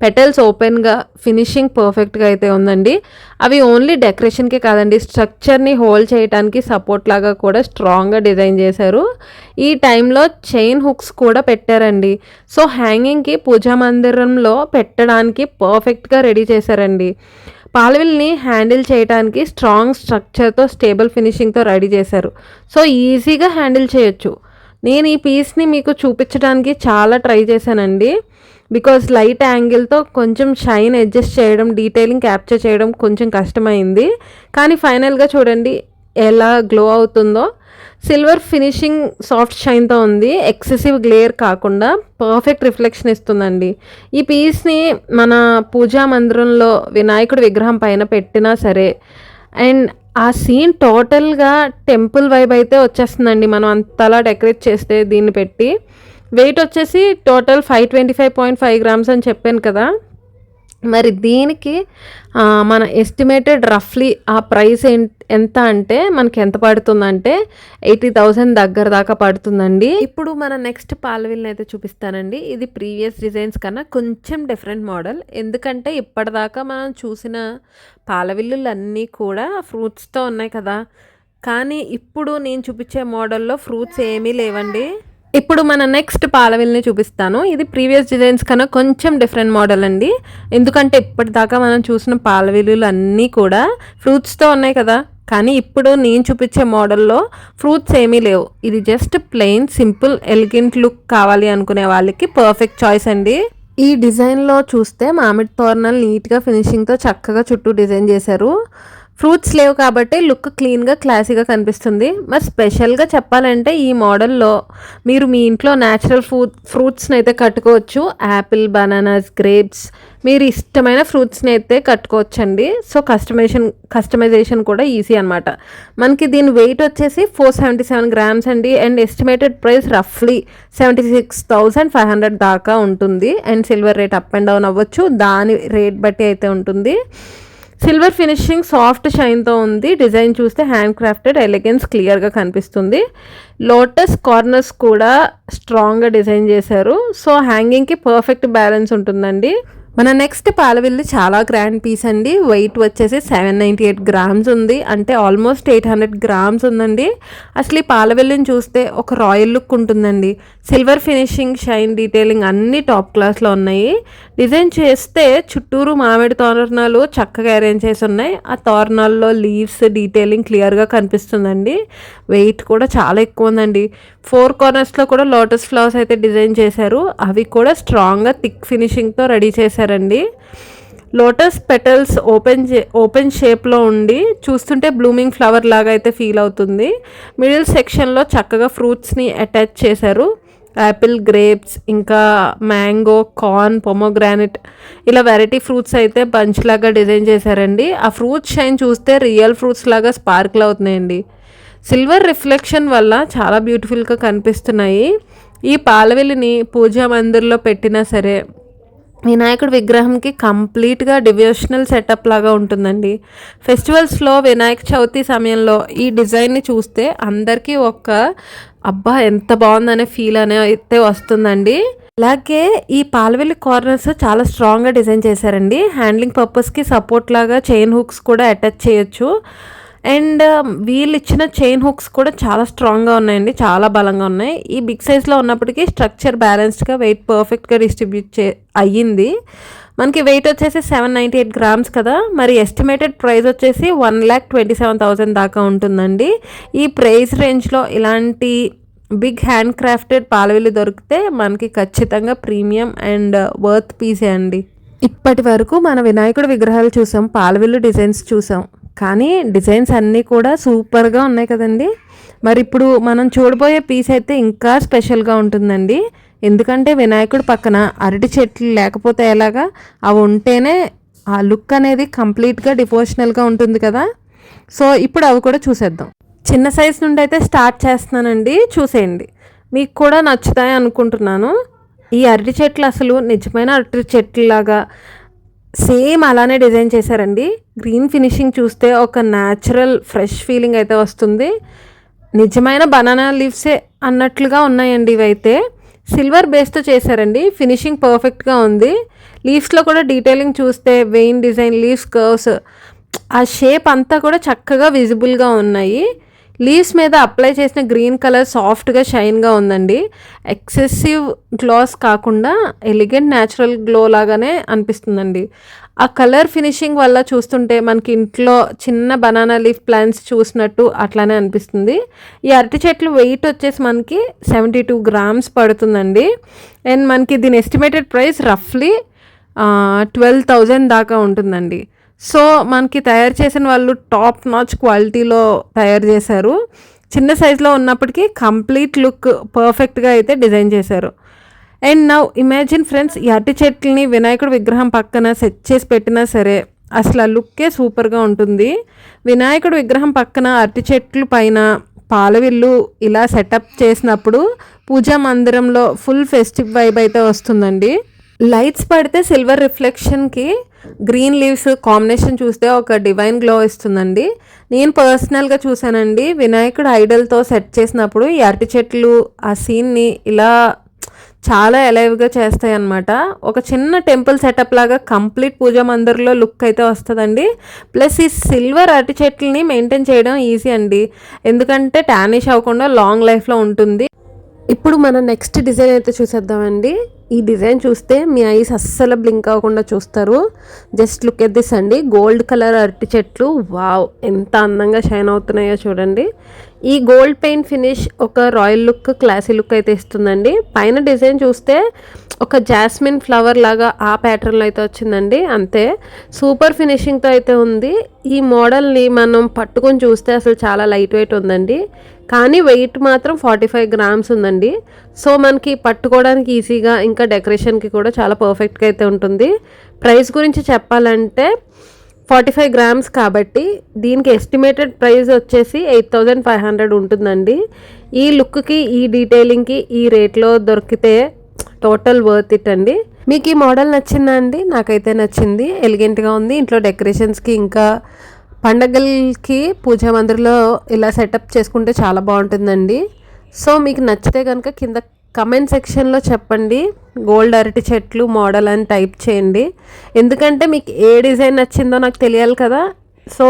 పెటల్స్ ఓపెన్గా, ఫినిషింగ్ పర్ఫెక్ట్గా అయితే ఉందండి. అవి ఓన్లీ డెకరేషన్కే కాదండి, స్ట్రక్చర్ని హోల్డ్ చేయడానికి సపోర్ట్ లాగా కూడా స్ట్రాంగ్గా డిజైన్ చేశారు. ఈ టైంలో చైన్ హుక్స్ కూడా పెట్టారండి. సో హ్యాంగింగ్కి పూజా మందిరంలో పెట్టడానికి పర్ఫెక్ట్గా రెడీ చేశారండి. పాలవెల్లిని హ్యాండిల్ చేయడానికి స్ట్రాంగ్ స్ట్రక్చర్తో స్టేబుల్ ఫినిషింగ్తో రెడీ చేశారు. సో ఈజీగా హ్యాండిల్ చేయొచ్చు. నేను ఈ పీస్ని మీకు చూపించడానికి చాలా ట్రై చేశానండి, బికాజ్ లైట్ యాంగిల్తో కొంచెం షైన్ అడ్జస్ట్ చేయడం, డీటెయిలింగ్ క్యాప్చర్ చేయడం కొంచెం కష్టమైంది. కానీ ఫైనల్గా చూడండి ఎలా గ్లో అవుతుందో. సిల్వర్ ఫినిషింగ్ సాఫ్ట్ షైన్తో ఉంది, ఎక్సెసివ్ గ్లేర్ కాకుండా పర్ఫెక్ట్ రిఫ్లెక్షన్ ఇస్తుందండి. ఈ పీస్ని మన పూజా మందిరంలో వినాయకుడి విగ్రహం పైన పెట్టినా సరే, అండ్ ఆ సీన్ టోటల్గా టెంపుల్ వైబ్ అయితే వచ్చేస్తుందండి మనం అంతలా డెకరేట్ చేస్తే దీన్ని పెట్టి. వెయిట్ వచ్చేసి టోటల్ 525.5 గ్రామ్స్ అని చెప్పాను కదా. మరి దీనికి మన ఎస్టిమేటెడ్ రఫ్లీ ఆ ప్రైస్ ఎంత అంటే మనకి ఎంత పడుతుందంటే 80,000 దగ్గర దాకా పడుతుందండి. ఇప్పుడు మన నెక్స్ట్ పాలవెల్లిని అయితే చూపిస్తానండి. ఇది ప్రీవియస్ డిజైన్స్ కన్నా కొంచెం డిఫరెంట్ మోడల్, ఎందుకంటే ఇప్పటిదాకా మనం చూసిన పాలవెల్లులు అన్నీ కూడా ఫ్రూట్స్తో ఉన్నాయి కదా, కానీ ఇప్పుడు నేను చూపించే మోడల్లో ఫ్రూట్స్ ఏమీ లేవండి. ఇప్పుడు మన నెక్స్ట్ పాలవెల్లిని చూపిస్తాను. ఇది ప్రీవియస్ డిజైన్స్ కన్నా కొంచెం డిఫరెంట్ మోడల్ అండి, ఎందుకంటే ఇప్పటిదాకా మనం చూసిన పాలవెల్లులు అన్నీ కూడా ఫ్రూట్స్తో ఉన్నాయి కదా, కానీ ఇప్పుడు నేను చూపించే మోడల్లో ఫ్రూట్స్ ఏమీ లేవు. ఇది just plain simple elegant look కావాలి అనుకునే వాళ్ళకి పర్ఫెక్ట్ చాయిస్ అండి. ఈ డిజైన్లో చూస్తే మామిడి తోరణాలు నీట్గా ఫినిషింగ్తో చక్కగా చుట్టూ డిజైన్ చేశారు. ఫ్రూట్స్ లేవు కాబట్టి లుక్ క్లీన్గా క్లాసీగా కనిపిస్తుంది. మరి స్పెషల్గా చెప్పాలంటే ఈ మోడల్లో మీరు మీ ఇంట్లో న్యాచురల్ ఫ్రూట్స్ని అయితే కట్టుకోవచ్చు. యాపిల్, బనానాస్, గ్రేప్స్, మీరు ఇష్టమైన ఫ్రూట్స్ని అయితే కట్టుకోవచ్చండి. సో కస్టమైజేషన్ కూడా ఈజీ అనమాట. మనకి దీని వెయిట్ వచ్చేసి 477 grams అండి. అండ్ ఎస్టిమేటెడ్ ప్రైస్ రఫ్లీ 76,500 దాకా ఉంటుంది. And silver rate up and down అవ్వచ్చు, దాని రేట్ బట్టి అయితే ఉంటుంది. సిల్వర్ ఫినిషింగ్ సాఫ్ట్ షైన్తో ఉంది. డిజైన్ చూస్తే హ్యాండ్ క్రాఫ్టెడ్ ఎలిగెన్స్ క్లియర్గా కనిపిస్తుంది. లోటస్ కార్నర్స్ కూడా స్ట్రాంగ్గా డిజైన్ చేశారు. సో హ్యాంగింగ్కి పర్ఫెక్ట్ బ్యాలెన్స్ ఉంటుందండి. మన నెక్స్ట్ పాలవిల్లి చాలా గ్రాండ్ పీస్ అండి. వెయిట్ వచ్చేసి 798 grams ఉంది. అంటే ఆల్మోస్ట్ 800 grams ఉందండి. అసలు ఈ పాలవిల్లిని చూస్తే ఒక రాయల్ లుక్ ఉంటుందండి. సిల్వర్ ఫినిషింగ్, షైన్, డీటెయిలింగ్ అన్నీ టాప్ క్లాస్లో ఉన్నాయి. డిజైన్ చేస్తే చుట్టూరు మామిడి తోరణాలు చక్కగా అరేంజ్ చేసి ఉన్నాయి. ఆ తోరణాల్లో లీవ్స్ డీటెయిలింగ్ క్లియర్గా కనిపిస్తుందండి. వెయిట్ కూడా చాలా ఎక్కువ ఉందండి. 4 cornersలో కూడా లోటస్ ఫ్లవర్స్ అయితే డిజైన్ చేశారు. అవి కూడా స్ట్రాంగ్గా థిక్ ఫినిషింగ్తో రెడీ చేశారండి. లోటస్ పెటల్స్ ఓపెన్ షేప్లో ఉండి చూస్తుంటే బ్లూమింగ్ ఫ్లవర్ లాగా అయితే ఫీల్ అవుతుంది. మిడిల్ సెక్షన్లో చక్కగా ఫ్రూట్స్ని అటాచ్ చేశారు. యాపిల్, గ్రేప్స్, ఇంకా మ్యాంగో, కార్న్, పొమోగ్రానైట్, ఇలా వెరైటీ ఫ్రూట్స్ అయితే బంచ్ లాగా డిజైన్ చేశారండి. ఆ ఫ్రూట్స్ షైన్ చూస్తే రియల్ ఫ్రూట్స్ లాగా స్పార్కిల్ అవుతున్నాయండి. సిల్వర్ రిఫ్లెక్షన్ వల్ల చాలా బ్యూటిఫుల్గా కనిపిస్తున్నాయి. ఈ పాలవెల్లిని పూజా మందిర్లో పెట్టినా సరే, వినాయకుడి విగ్రహంకి కంప్లీట్గా డివోషనల్ సెటప్ లాగా ఉంటుందండి. ఫెస్టివల్స్లో వినాయక చవితి సమయంలో ఈ డిజైన్ని చూస్తే అందరికీ అబ్బా ఎంత బాగుందనే ఫీల్ అయితే వస్తుందండి. అలాగే ఈ పాలవెల్లి కార్నర్స్ చాలా స్ట్రాంగ్గా డిజైన్ చేశారండి. హ్యాండ్లింగ్ పర్పస్కి సపోర్ట్ లాగా చైన్ హుక్స్ కూడా అటాచ్ చేయొచ్చు. అండ్ వీళ్ళు ఇచ్చిన చైన్ హుక్స్ కూడా చాలా స్ట్రాంగ్గా ఉన్నాయండి, చాలా బలంగా ఉన్నాయి. ఈ బిగ్ సైజ్లో ఉన్నప్పటికీ స్ట్రక్చర్ బ్యాలెన్స్డ్గా వెయిట్ పర్ఫెక్ట్గా డిస్ట్రిబ్యూట్ అయ్యింది. మనకి వెయిట్ వచ్చేసి 798 grams కదా. మరి ఎస్టిమేటెడ్ ప్రైస్ వచ్చేసి 1,27,000 దాకా ఉంటుందండి. ఈ ప్రైస్ రేంజ్లో ఇలాంటి బిగ్ హ్యాండ్ క్రాఫ్టెడ్ పాలవిల్లు దొరికితే మనకి ఖచ్చితంగా ప్రీమియం అండ్ వర్త్ పీసే అండి. ఇప్పటి వరకు మన వినాయకుడి విగ్రహాలు చూసాం, పాలవిల్లు డిజైన్స్ చూసాం, కానీ డిజైన్స్ అన్నీ కూడా సూపర్గా ఉన్నాయి కదండి. మరి ఇప్పుడు మనం చూడబోయే పీస్ అయితే ఇంకా స్పెషల్గా ఉంటుందండి. ఎందుకంటే వినాయకుడి పక్కన అరటి చెట్లు లేకపోతే ఎలాగా, అవి ఉంటేనే ఆ లుక్ అనేది కంప్లీట్గా డివోషనల్గా ఉంటుంది కదా. సో ఇప్పుడు అవి కూడా చూసేద్దాం. చిన్న సైజ్ నుండి అయితే స్టార్ట్ చేస్తున్నానండి, చూసేయండి, మీకు కూడా నచ్చుతాయి అనుకుంటున్నాను. ఈ అరటి చెట్లు అసలు నిజమైన అరటి చెట్లులాగా సేమ్ అలానే డిజైన్ చేశారండి. గ్రీన్ ఫినిషింగ్ చూస్తే ఒక న్యాచురల్ ఫ్రెష్ ఫీలింగ్ అయితే వస్తుంది. నిజమైన బనానా లీవ్సే అన్నట్లుగా ఉన్నాయండి. ఇవైతే సిల్వర్ బేస్తో చేశారండి. ఫినిషింగ్ పర్ఫెక్ట్గా ఉంది. లీవ్స్లో కూడా డీటెయిలింగ్ చూస్తే వెయిన్ డిజైన్, లీవ్స్ కర్వ్స్, ఆ షేప్ అంతా కూడా చక్కగా విజిబుల్గా ఉన్నాయి. లీవ్స్ మీద అప్లై చేసిన గ్రీన్ కలర్ సాఫ్ట్గా షైన్గా ఉందండి. ఎక్సెసివ్ గ్లాస్ కాకుండా ఎలిగెంట్ న్యాచురల్ గ్లో లాగానే అనిపిస్తుందండి. ఆ కలర్ ఫినిషింగ్ వల్ల చూస్తుంటే మనకి ఇంట్లో చిన్న బనానా లీఫ్ ప్లాంట్స్ చూసినట్టు అట్లానే అనిపిస్తుంది. ఈ అరటి చెట్లు వెయిట్ వచ్చేసి మనకి 72 grams పడుతుందండి. అండ్ మనకి దీని ఎస్టిమేటెడ్ ప్రైస్ రఫ్లీ 12,000 దాకా ఉంటుందండి. సో మనకి తయారు చేసిన వాళ్ళు టాప్ నాచ్ క్వాలిటీలో తయారు చేశారు. చిన్న సైజులో ఉన్నప్పటికీ కంప్లీట్ లుక్ పర్ఫెక్ట్గా అయితే డిజైన్ చేశారు. అండ్ నౌ ఇమాజిన్ ఫ్రెండ్స్, ఈ అరటి చెట్లని వినాయకుడి విగ్రహం పక్కన సెట్ చేసి పెట్టినా సరే అసలు ఆ లుక్కే సూపర్గా ఉంటుంది. వినాయకుడి విగ్రహం పక్కన అరటి చెట్లు పైన పాలవిల్లు ఇలా సెటప్ చేసినప్పుడు పూజా మందిరంలో ఫుల్ ఫెస్టివ్ వైబ్ అయితే వస్తుందండి. లైట్స్ పడితే సిల్వర్ రిఫ్లెక్షన్కి గ్రీన్ లీవ్స్ కాంబినేషన్ చూస్తే ఒక డివైన్ గ్లో ఇస్తుందండి. నేను పర్సనల్గా చూసానండి, వినాయకుడు ఐడల్తో సెట్ చేసినప్పుడు ఈ అరటి చెట్లు ఆ సీన్ని ఇలా చాలా అలైవ్గా చేస్తాయి అన్నమాట. ఒక చిన్న టెంపుల్ సెటప్ లాగా కంప్లీట్ పూజా మందిర్లో లుక్ అయితే వస్తుందండి. ప్లస్ ఈ సిల్వర్ అరటి చెట్లని మెయింటైన్ చేయడం ఈజీ అండి, ఎందుకంటే టానిష్ అవ్వకుండా లాంగ్ లైఫ్లో ఉంటుంది. ఇప్పుడు మనం నెక్స్ట్ డిజైన్ అయితే చూసేద్దామండి. ఈ డిజైన్ చూస్తే మీ ఐస్ అస్సలు బ్లింక్ అవ్వకుండా చూస్తారు. జస్ట్ లుక్ ఎట్ దిస్ అండి, గోల్డ్ కలర్ అరటి చెట్లు, వావ్ ఎంత అందంగా షైన్ అవుతున్నాయో చూడండి. ఈ గోల్డ్ పెయింట్ ఫినిష్ ఒక రాయల్ లుక్, క్లాసీ లుక్ అయితే ఇస్తుందండి. పైన డిజైన్ చూస్తే ఒక జాస్మిన్ ఫ్లవర్ లాగా ఆ ప్యాటర్న్లో అయితే వచ్చిందండి. అంతే సూపర్ ఫినిషింగ్తో అయితే ఉంది. ఈ మోడల్ని మనం పట్టుకొని చూస్తే అసలు చాలా లైట్ వెయిట్ ఉందండి, కానీ వెయిట్ మాత్రం 45 గ్రామ్స్ ఉందండి. సో మనకి పట్టుకోవడానికి ఈజీగా, ఇంకా డెకరేషన్కి కూడా చాలా పర్ఫెక్ట్గా అయితే ఉంటుంది. ప్రైస్ గురించి చెప్పాలంటే 45 గ్రామ్స్ కాబట్టి దీనికి ఎస్టిమేటెడ్ ప్రైస్ వచ్చేసి 8500 ఉంటుందండి. ఈ లుక్కి, ఈ డీటెయిలింగ్కి ఈ రేట్లో దొరికితే టోటల్ వర్త్ ఇట్ అండి. మీకు ఈ మోడల్ నచ్చిందా అండి? నాకైతే నచ్చింది. ఎలిగెంట్గా ఉంది. ఇంట్లో డెకరేషన్స్కి, ఇంకా పండగలకి పూజా మందిర్లో ఇలా సెటప్ చేసుకుంటే చాలా బాగుంటుందండి. సో మీకు నచ్చితే కనుక కింద కమెంట్ సెక్షన్లో చెప్పండి, గోల్డ్ అరటి చెట్లు మోడల్ అని టైప్ చేయండి. ఎందుకంటే మీకు ఏ డిజైన్ నచ్చిందో నాకు తెలియాలి కదా. సో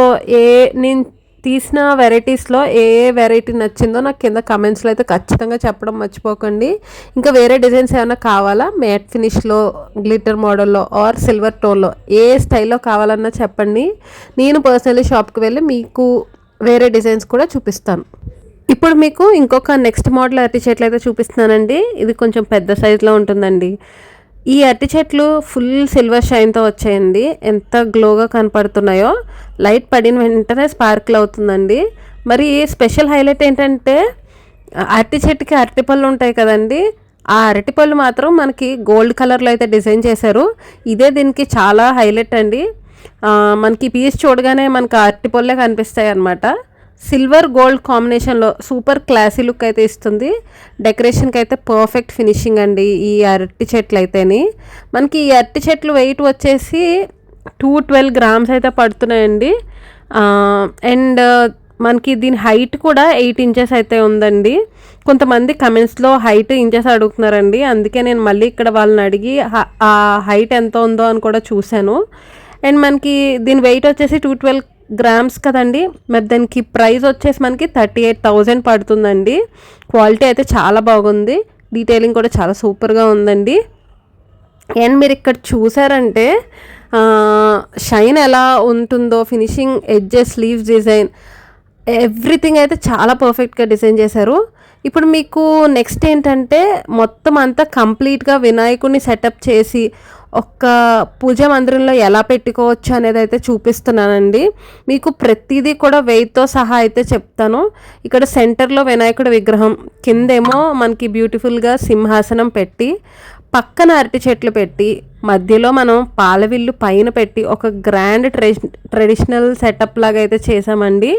నేను తీసిన వెరైటీస్లో ఏ వెరైటీ నచ్చిందో నాకు కింద కమెంట్స్లో అయితే ఖచ్చితంగా చెప్పడం మర్చిపోకండి. ఇంకా వేరే డిజైన్స్ ఏమైనా కావాలా, మ్యాట్ ఫినిష్లో, గ్లిటర్ మోడల్లో ఆర్ సిల్వర్ టోన్లో ఏ స్టైల్లో కావాలన్నా చెప్పండి. నేను పర్సనలీ షాప్కి వెళ్ళి మీకు వేరే డిజైన్స్ కూడా చూపిస్తాను. ఇప్పుడు మీకు ఇంకొక నెక్స్ట్ మోడల్ అరటి చెట్లు అయితే చూపిస్తున్నానండి. ఇది కొంచెం పెద్ద సైజులో ఉంటుందండి. ఈ అరటి చెట్లు ఫుల్ సిల్వర్ షైన్తో వచ్చాయండి. ఎంత గ్లోగా కనపడుతున్నాయో, లైట్ పడిన వెంటనే స్పార్కిల్ అవుతుందండి. మరి స్పెషల్ హైలైట్ ఏంటంటే అరటి చెట్టుకి అరటిపళ్ళు ఉంటాయి కదండి, ఆ అరటిపళ్ళు మాత్రం మనకి గోల్డ్ కలర్లో అయితే డిజైన్ చేశారు. ఇదే దీనికి చాలా హైలైట్ అండి. మనకి పీస్ చూడగానే మనకు అరటిపళ్ళే కనిపిస్తాయి అన్నమాట. సిల్వర్ గోల్డ్ కాంబినేషన్లో సూపర్ క్లాసీ లుక్ అయితే ఇస్తుంది. డెకరేషన్కి అయితే పర్ఫెక్ట్ ఫినిషింగ్ అండి ఈ అరటి చెట్లు అయితేని. మనకి ఈ అరటి చెట్లు వెయిట్ వచ్చేసి 212 గ్రామ్స్ అయితే పడుతున్నాయండి. అండ్ మనకి దీని హైట్ కూడా 8 ఇంచెస్ అయితే ఉందండి. కొంతమంది కమెంట్స్లో హైట్ ఇంచెస్ అడుగుతున్నారండి, అందుకే నేను మళ్ళీ ఇక్కడ వాళ్ళని అడిగి ఆ హైట్ ఎంత ఉందో అని కూడా చూశాను. అండ్ మనకి దీని వెయిట్ వచ్చేసి 212 గ్రామ్స్ కదండి. మరి దానికి ప్రైస్ వచ్చేసి మనకి 38,000 పడుతుందండి. క్వాలిటీ అయితే చాలా బాగుంది, డీటెయిలింగ్ కూడా చాలా సూపర్గా ఉందండి. అండ్ మీరు ఇక్కడ చూసారంటే షైన్ ఎలా ఉంటుందో, finishing, edges, sleeves design, everything అయితే చాలా పర్ఫెక్ట్గా డిజైన్ చేశారు. ఇప్పుడు మీకు నెక్స్ట్ ఏంటంటే మొత్తం అంతా కంప్లీట్గా వినాయకుడిని సెటప్ చేసి ఒక్క పూజా మందిరంలో ఎలా పెట్టుకోవచ్చు అనేది అయితే చూపిస్తున్నానండి. మీకు ప్రతిదీ కూడా వెయిట్తో సహా అయితే చెప్తాను. ఇక్కడ సెంటర్లో వినాయకుడి విగ్రహం, కిందేమో మనకి బ్యూటిఫుల్గా సింహాసనం పెట్టి, పక్కన అరటి చెట్లు పెట్టి, మధ్యలో మనం పాలవిల్లు పైన పెట్టి ఒక గ్రాండ్ ట్రెడిషనల్ సెటప్ లాగా అయితే చేసామండి.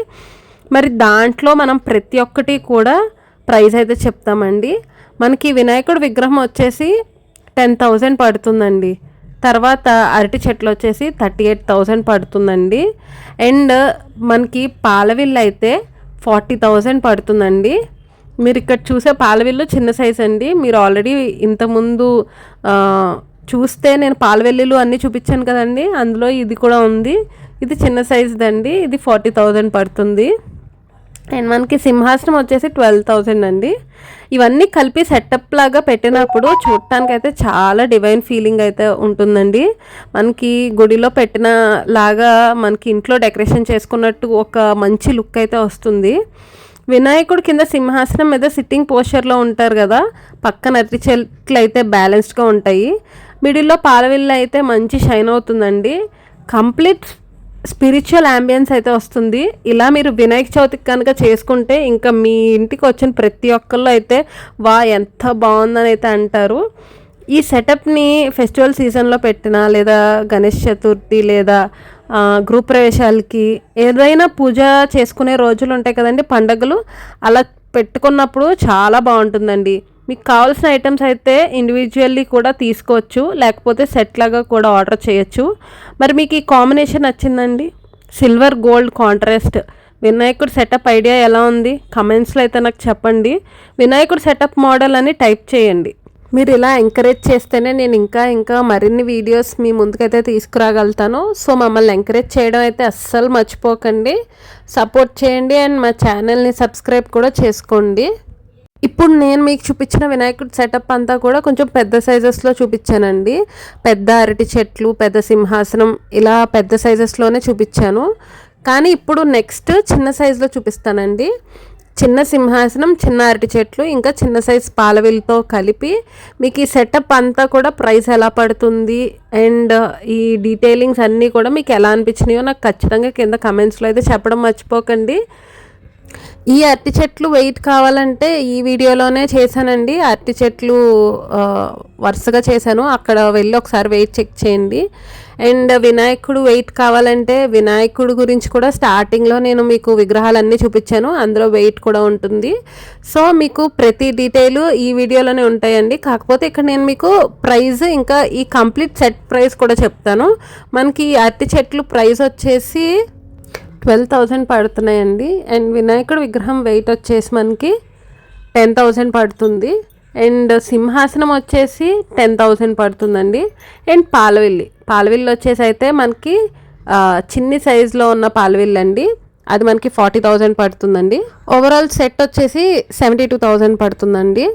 మరి దాంట్లో మనం ప్రతి ఒక్కటి కూడా ప్రైస్ అయితే చెప్తామండి. మనకి వినాయకుడి విగ్రహం వచ్చేసి 10,000 పడుతుందండి. తర్వాత అరటి చెట్లు వచ్చేసి 38,000 పడుతుందండి. అండ్ మనకి పాలవిల్లు అయితే 40,000 పడుతుందండి. మీరు ఇక్కడ చూసే పాలవిల్లు చిన్న సైజ్ అండి. మీరు ఆల్రెడీ ఇంతకుముందు చూస్తే నేను పాలవెల్లులు అన్నీ చూపించాను కదండి, అందులో ఇది కూడా ఉంది. ఇది చిన్న సైజ్దండి, ఇది 40,000 పడుతుంది. అండ్ మనకి సింహాసనం వచ్చేసి 12,000 అండి. ఇవన్నీ కలిపి సెటప్ లాగా పెట్టినప్పుడు చూడటానికి అయితే చాలా డివైన్ ఫీలింగ్ అయితే ఉంటుందండి. మనకి గుడిలో పెట్టిన లాగా మనకి ఇంట్లో డెకరేషన్ చేసుకున్నట్టు ఒక మంచి లుక్ అయితే వస్తుంది. వినాయకుడు కింద సింహాసనం మీద సిట్టింగ్ పోస్చర్లో ఉంటారు కదా, పక్కన అరటి చెట్లు అయితే బ్యాలెన్స్డ్గా ఉంటాయి. మిడిల్లో పాలవిల్ల అయితే మంచి షైన్ అవుతుందండి. కంప్లీట్ స్పిరిచువల్ యాంబియన్స్ అయితే వస్తుంది. ఇలా మీరు వినాయక చవితికి కనుక చేసుకుంటే ఇంకా మీ ఇంటికి వచ్చిన ప్రతి ఒక్కళ్ళు అయితే వా ఎంత బాగుందని అయితే అంటారు. ఈ సెటప్ని ఫెస్టివల్ సీజన్లో పెట్టినా, లేదా గణేష్ చతుర్థి, లేదా గృహ ప్రవేశాలకి, ఏదైనా పూజ చేసుకునే రోజులు ఉంటాయి కదండి, పండగలు, అలా పెట్టుకున్నప్పుడు చాలా బాగుంటుందండి. మీకు కావాల్సిన ఐటమ్స్ అయితే ఇండివిజువల్లీ కూడా తీసుకోవచ్చు, లేకపోతే సెట్ లాగా కూడా ఆర్డర్ చేయొచ్చు. మరి మీకు ఈ కాంబినేషన్ నచ్చిందండి? సిల్వర్ గోల్డ్ కాంట్రాస్ట్ వినాయకుడు సెటప్ ఐడియా ఎలా ఉంది? కమెంట్స్లో అయితే నాకు చెప్పండి. వినాయకుడు సెటప్ మోడల్ అని టైప్ చేయండి. మీరు ఇలా ఎంకరేజ్ చేస్తేనే నేను ఇంకా మరిన్ని వీడియోస్ మీ ముందుకైతే తీసుకురాగలుగుతాను. సో మమ్మల్ని ఎంకరేజ్ చేయడం అయితే అస్సలు మర్చిపోకండి, సపోర్ట్ చేయండి. అండ్ మా ఛానల్ని సబ్స్క్రైబ్ కూడా చేసుకోండి. ఇప్పుడు నేను మీకు చూపించిన వినాయకుడి సెటప్ అంతా కూడా కొంచెం పెద్ద సైజెస్లో చూపించానండి. పెద్ద అరటి చెట్లు, పెద్ద సింహాసనం, ఇలా పెద్ద సైజెస్లోనే చూపించాను. కానీ ఇప్పుడు నెక్స్ట్ చిన్న సైజులో చూపిస్తానండి. చిన్న సింహాసనం, చిన్న అరటి చెట్లు, ఇంకా చిన్న సైజ్ పాలవిల్తో కలిపి మీకు ఈ సెటప్ అంతా కూడా ప్రైస్ ఎలా పడుతుంది అండ్ ఈ డీటెయిలింగ్స్ అన్నీ కూడా మీకు ఎలా అనిపించినాయో నాకు ఖచ్చితంగా కింద కమెంట్స్లో అయితే చెప్పడం మర్చిపోకండి. ఈ అరటి చెట్లు వెయిట్ కావాలంటే ఈ వీడియోలోనే చేశానండి. అరటి చెట్లు వరుసగా చేశాను, అక్కడ వెళ్ళి ఒకసారి వెయిట్ చెక్ చేయండి. అండ్ వినాయకుడు వెయిట్ కావాలంటే వినాయకుడు గురించి కూడా స్టార్టింగ్లో నేను మీకు విగ్రహాలన్నీ చూపించాను, అందులో వెయిట్ కూడా ఉంటుంది. సో మీకు ప్రతి డీటెయిల్ ఈ వీడియోలోనే ఉంటాయండి. కాకపోతే ఇక్కడ నేను మీకు ప్రైస్ ఇంకా ఈ కంప్లీట్ సెట్ ప్రైస్ కూడా చెప్తాను. మనకి ఈ అరటి చెట్లు ప్రైస్ వచ్చేసి 12,000 పడుతున్నాయండి. అండ్ వినాయకుడు విగ్రహం వెయిట్ వచ్చేసి మనకి 10,000 పడుతుంది. అండ్ సింహాసనం వచ్చేసి 10,000 పడుతుందండి. అండ్ పాలవిల్లి వచ్చేసి అయితే మనకి చిన్ని సైజులో ఉన్న పాలవిల్లి అండి, అది మనకి 40,000 పడుతుందండి. ఓవరాల్ సెట్ వచ్చేసి 72,000 పడుతుందండి.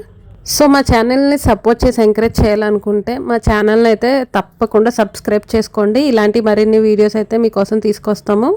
సో మా ఛానల్ని సపోర్ట్ చేసి ఎంకరేజ్ చేయాలనుకుంటే మా ఛానల్ని అయితే తప్పకుండా సబ్స్క్రైబ్ చేసుకోండి. ఇలాంటి మరిన్ని వీడియోస్ అయితే మీకోసం తీసుకొస్తాము.